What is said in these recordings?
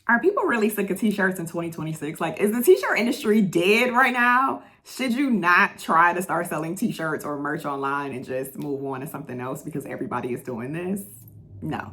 Are people really sick of t-shirts in 2026? Like, is the t-shirt industry dead right now? Should you not try to start selling t-shirts or merch online and just move on to something else because everybody is doing this? No.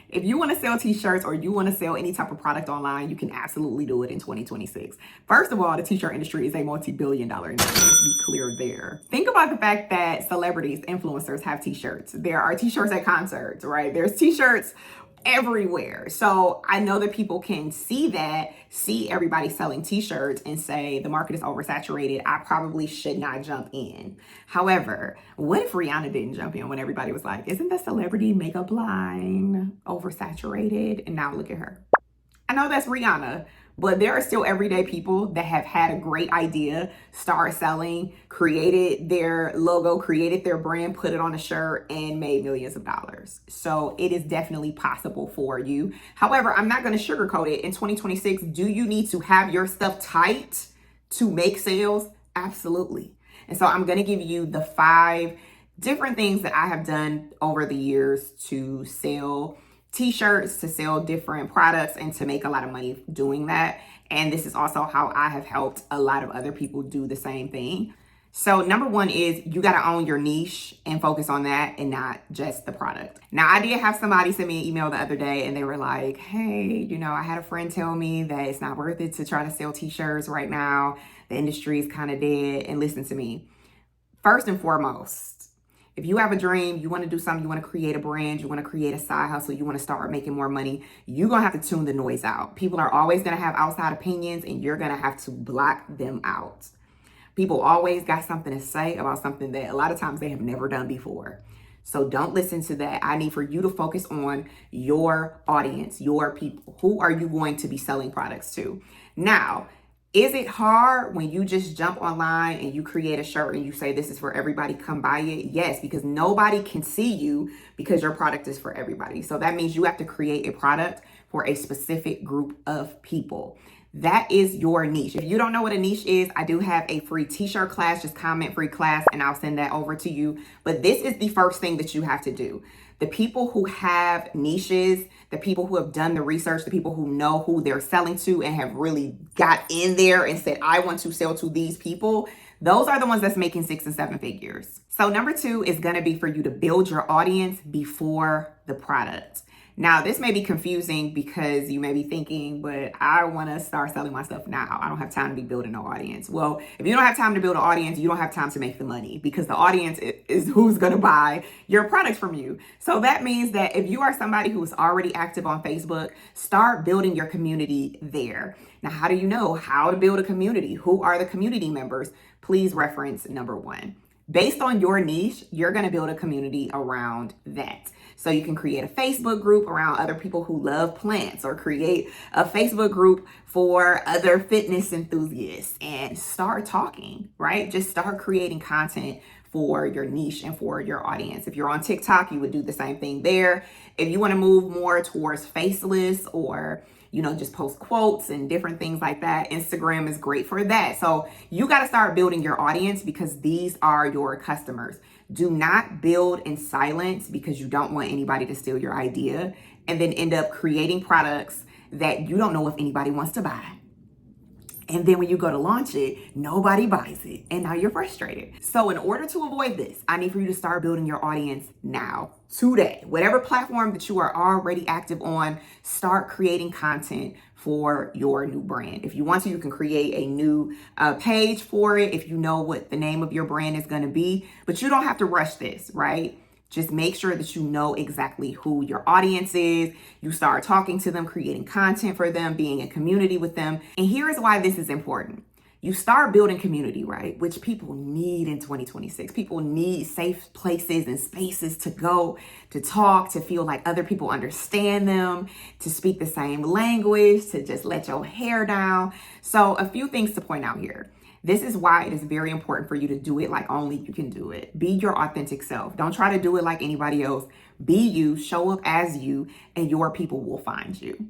If you want to sell t-shirts or you want to sell any type of product online, you can absolutely do it in 2026. First of all, the t-shirt industry is a multi-billion-dollar industry. Let's be clear there. Think about the fact that celebrities, influencers have t-shirts. There are t-shirts at concerts, right? There's t-shirts everywhere. So I know that people can see everybody selling t-shirts and say the market is oversaturated. I probably should not jump in. However, what if Rihanna didn't jump in when everybody was like, isn't the celebrity makeup line oversaturated? And now look at her. I know that's Rihanna, but there are still everyday people that have had a great idea, start selling, created their logo, created their brand, put it on a shirt, and made millions of dollars. So it is definitely possible for you. However, I'm not going to sugarcoat it. In 2026, do you need to have your stuff tight to make sales? Absolutely. And so I'm going to give you the 5 different things that I have done over the years to sell t-shirts, to sell different products, and to make a lot of money doing that. And this is also how I have helped a lot of other people do the same thing. So number 1 is you got to own your niche and focus on that and not just the product. Now, I did have somebody send me an email the other day and they were like, hey, I had a friend tell me that it's not worth it to try to sell t-shirts right now. The industry is kind of dead. And listen to me. First and foremost, if you have a dream, you want to do something, you want to create a brand, you want to create a side hustle, you want to start making more money, you're going to have to tune the noise out. People are always going to have outside opinions and you're going to have to block them out. People always got something to say about something that a lot of times they have never done before. So don't listen to that. I need for you to focus on your audience, your people. Who are you going to be selling products to? Now, is it hard when you just jump online and you create a shirt and you say this is for everybody, come buy it? Yes, because nobody can see you because your product is for everybody. So that means you have to create a product for a specific group of people. That is your niche. If you don't know what a niche is, I do have a free t-shirt class. Just comment free class and I'll send that over to you. But this is the first thing that you have to do. The people who have niches, the people who have done the research, the people who know who they're selling to and have really got in there and said, I want to sell to these people, those are the ones that's making 6 and 7 figures. So number 2 is going to be for you to build your audience before the product. Now, this may be confusing because you may be thinking, but I want to start selling my stuff now. I don't have time to be building no audience. Well, if you don't have time to build an audience, you don't have time to make the money because the audience is who's going to buy your products from you. So that means that if you are somebody who is already active on Facebook, start building your community there. Now, how do you know how to build a community? Who are the community members? Please reference number 1. Based on your niche, you're going to build a community around that. So you can create a Facebook group around other people who love plants or create a Facebook group for other fitness enthusiasts and start talking, right? Just start creating content for your niche and for your audience. If you're on TikTok, you would do the same thing there. If you want to move more towards faceless or just post quotes and different things like that, Instagram is great for that. So you got to start building your audience because these are your customers. Do not build in silence because you don't want anybody to steal your idea and then end up creating products that you don't know if anybody wants to buy. And then when you go to launch it, nobody buys it. And now you're frustrated. So in order to avoid this, I need for you to start building your audience now, today. Whatever platform that you are already active on, start creating content for your new brand. If you want to, you can create a new page for it if you know what the name of your brand is going to be. But you don't have to rush this, right? Just make sure that you know exactly who your audience is. You start talking to them, creating content for them, being in community with them. And here is why this is important. You start building community, right? Which people need in 2026. People need safe places and spaces to go, to talk, to feel like other people understand them, to speak the same language, to just let your hair down. So a few things to point out here. This is why it is very important for you to do it like only you can do it. Be your authentic self. Don't try to do it like anybody else. Be you, show up as you, and your people will find you.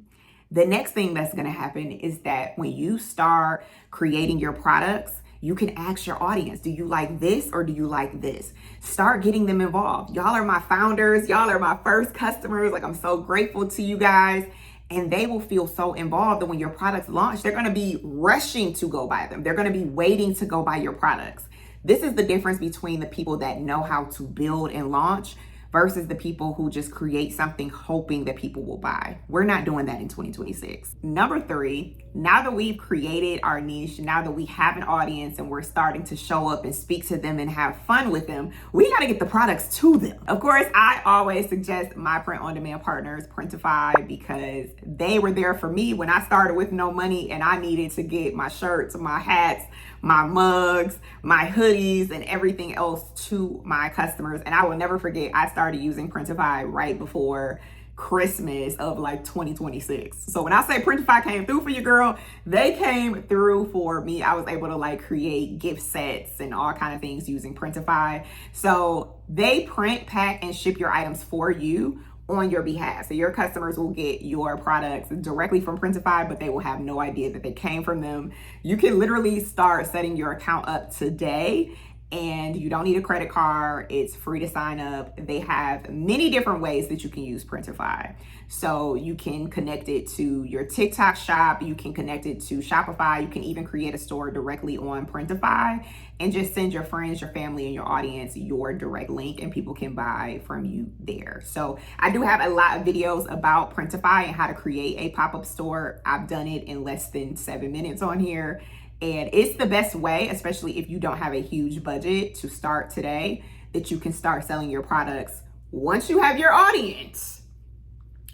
The next thing that's going to happen is that when you start creating your products, you can ask your audience, do you like this or do you like this? Start getting them involved. Y'all are my founders. Y'all are my first customers. Like, I'm so grateful to you guys. And they will feel so involved that when your products launch, they're going to be rushing to go buy them. They're going to be waiting to go buy your products. This is the difference between the people that know how to build and launch versus the people who just create something hoping that people will buy. We're not doing that in 2026. Number 3, now that we've created our niche, now that we have an audience and we're starting to show up and speak to them and have fun with them, we got to get the products to them. Of course, I always suggest my print-on-demand partners, Printify, because they were there for me when I started with no money and I needed to get my shirts, my hats, my mugs, my hoodies, and everything else to my customers. And I will never forget, I started using Printify right before Christmas of like 2026. So when I say Printify came through for you, girl, they came through for me. I was able to like create gift sets and all kind of things using Printify. So they print, pack, and ship your items for you on your behalf. So your customers will get your products directly from Printify, but they will have no idea that they came from them. You can literally start setting your account up today, and you don't need a credit card. It's free to sign up. They have many different ways that you can use Printify. So you can connect it to your TikTok shop. You can connect it to Shopify. You can even create a store directly on Printify and just send your friends, your family, and your audience your direct link, and people can buy from you there. So I do have a lot of videos about Printify and how to create a pop-up store. I've done it in less than 7 minutes on here. And it's the best way, especially if you don't have a huge budget, to start today, that you can start selling your products once you have your audience.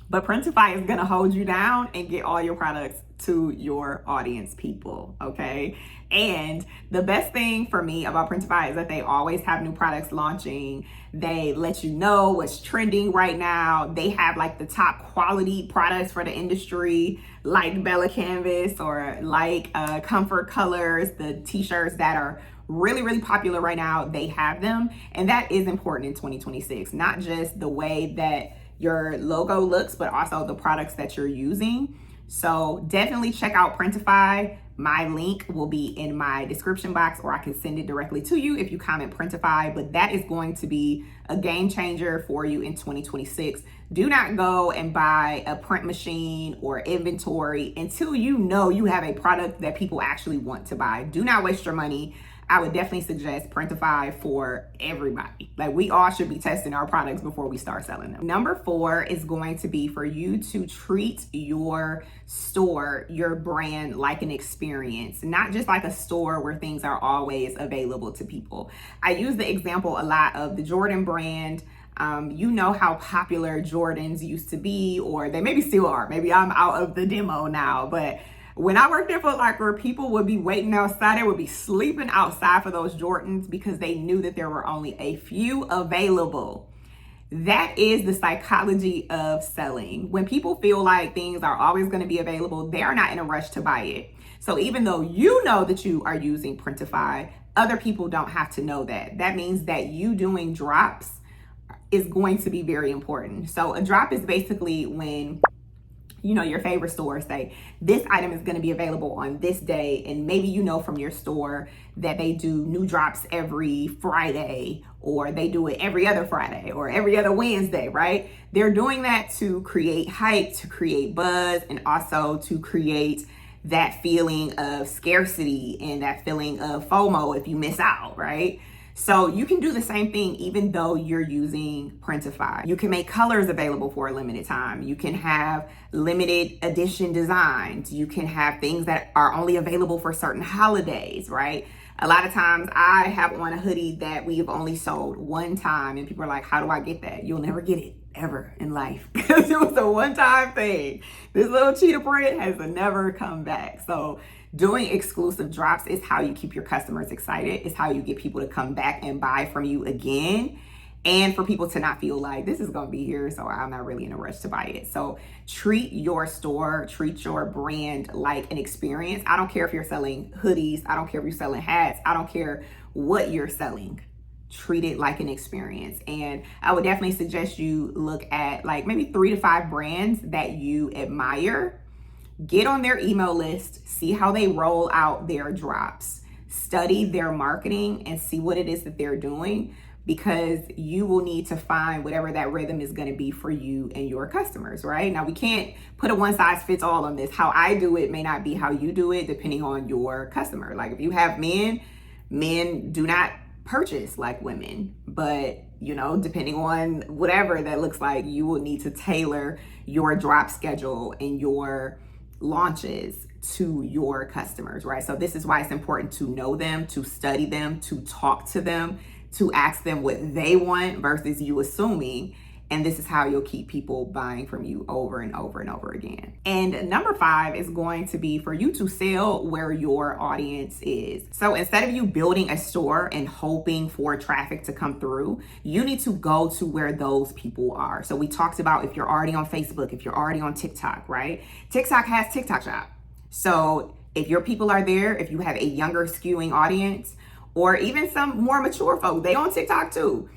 But Printify is gonna hold you down and get all your products to your audience people, okay? And the best thing for me about Printify is that they always have new products launching. They let you know what's trending right now. They have like the top quality products for the industry, like Bella Canvas or like Comfort Colors, the t-shirts that are really, really popular right now. They have them. And that is important in 2026, not just the way that your logo looks, but also the products that you're using. So definitely check out Printify. My link will be in my description box, or I can send it directly to you if you comment Printify, but that is going to be a game changer for you in 2026. Do not go and buy a print machine or inventory until you know you have a product that people actually want to buy. Do not waste your money. I would definitely suggest Printify for everybody. Like, we all should be testing our products before we start selling them. Number 4 is going to be for you to treat your store, your brand, like an experience, not just like a store where things are always available to people. I use the example a lot of the Jordan brand. You know how popular Jordans used to be, or they maybe still are. Maybe I'm out of the demo now, but when I worked at Foot Locker, people would be waiting outside. They would be sleeping outside for those Jordans because they knew that there were only a few available. That is the psychology of selling. When people feel like things are always going to be available, they are not in a rush to buy it. So even though you know that you are using Printify, other people don't have to know that. That means that you doing drops is going to be very important. So a drop is basically when, you know, your favorite stores say this item is going to be available on this day, and maybe you know from your store that they do new drops every Friday, or they do it every other Friday or every other Wednesday, right? They're doing that to create hype, to create buzz, and also to create that feeling of scarcity and that feeling of FOMO if you miss out, right? So you can do the same thing even though you're using Printify. You can make colors available for a limited time. You can have limited edition designs. You can have things that are only available for certain holidays, right? A lot of times I have on a hoodie that we've only sold one time, and people are like, how do I get that? You'll never get it ever in life because it was a one-time thing. This little cheetah print has never come back. So doing exclusive drops is how you keep your customers excited. It's how you get people to come back and buy from you again. And for people to not feel like this is going to be here, so I'm not really in a rush to buy it. So treat your store, treat your brand like an experience. I don't care if you're selling hoodies. I don't care if you're selling hats. I don't care what you're selling. Treat it like an experience. And I would definitely suggest you look at like maybe 3 to 5 brands that you admire. Get on their email list, see how they roll out their drops, study their marketing and see what it is that they're doing. because you will need to find whatever that rhythm is going to be for you and your customers, right? Now, we can't put a one size fits all on this. How I do it may not be how you do it, depending on your customer. Like if you have men do not purchase like women, but depending on whatever that looks like, you will need to tailor your drop schedule and your launches to your customers, right? So this is why it's important to know them, to study them, to talk to them, to ask them what they want versus you assuming. And this is how you'll keep people buying from you over and over and over again. And number 5 is going to be for you to sell where your audience is. So instead of you building a store and hoping for traffic to come through, you need to go to where those people are. So we talked about if you're already on Facebook, if you're already on TikTok, right? TikTok has TikTok Shop. So if your people are there, if you have a younger skewing audience, or even some more mature folk, they on TikTok too.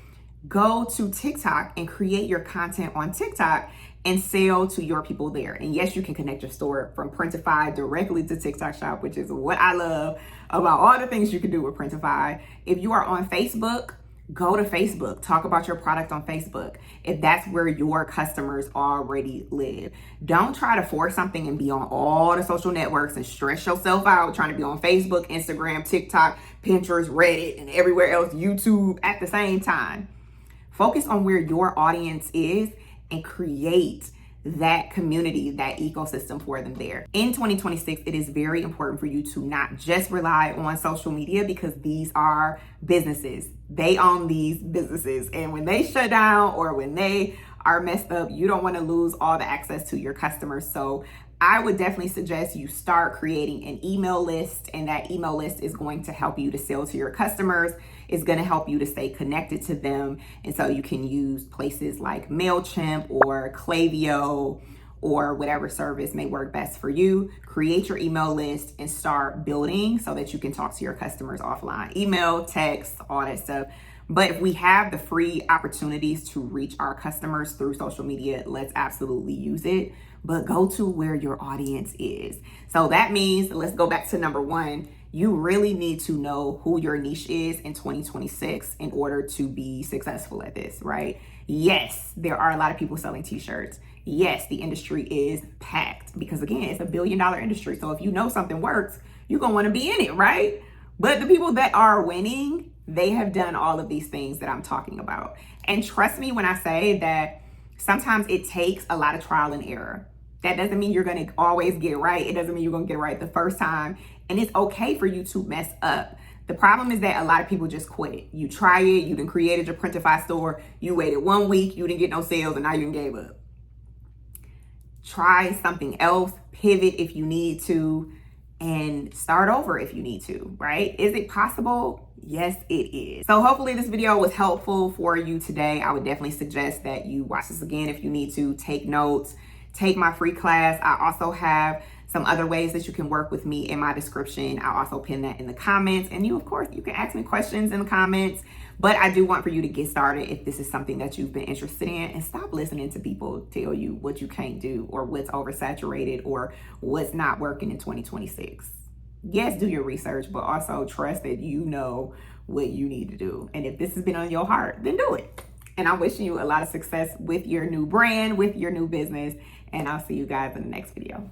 Go to TikTok and create your content on TikTok and sell to your people there. And yes, you can connect your store from Printify directly to TikTok Shop, which is what I love about all the things you can do with Printify. If you are on Facebook, go to Facebook, talk about your product on Facebook, if that's where your customers already live. Don't try to force something and be on all the social networks and stress yourself out trying to be on Facebook, Instagram, TikTok, Pinterest, Reddit, and everywhere else, YouTube at the same time. Focus on where your audience is and create that community, that ecosystem for them there. In 2026, it is very important for you to not just rely on social media, because these are businesses. They own these businesses. And when they shut down or when they are messed up, you don't want to lose all the access to your customers. So I would definitely suggest you start creating an email list, and that email list is going to help you to sell to your customers. It's going to help you to stay connected to them. And so you can use places like MailChimp or Klaviyo or whatever service may work best for you. Create your email list and start building so that you can talk to your customers offline. Email, text, all that stuff. But if we have the free opportunities to reach our customers through social media, let's absolutely use it. But go to where your audience is. So that means, let's go back to number 1. You really need to know who your niche is in 2026 in order to be successful at this, right? Yes, there are a lot of people selling t-shirts. Yes, the industry is packed because, again, it's $1 billion industry. So if you know something works, you're going to want to be in it, right? But the people that are winning, they have done all of these things that I'm talking about. And trust me when I say that sometimes it takes a lot of trial and error. That doesn't mean you're going to always get it right. It doesn't mean you're going to get it right the first time. And it's okay for you to mess up. The problem is that a lot of people just quit. You try it, you done created your Printify store, you waited 1 week, you didn't get no sales, and now you done gave up. Try something else, pivot if you need to, and start over if you need to, right? Is it possible? Yes, it is. So hopefully this video was helpful for you today. I would definitely suggest that you watch this again if you need to, take notes, take my free class. I also have some other ways that you can work with me in my description. I'll also pin that in the comments. And you, of course, you can ask me questions in the comments. But I do want for you to get started if this is something that you've been interested in, and stop listening to people tell you what you can't do or what's oversaturated or what's not working in 2026. Yes, do your research, but also trust that you know what you need to do. And if this has been on your heart, then do it. And I'm wishing you a lot of success with your new brand, with your new business. And I'll see you guys in the next video.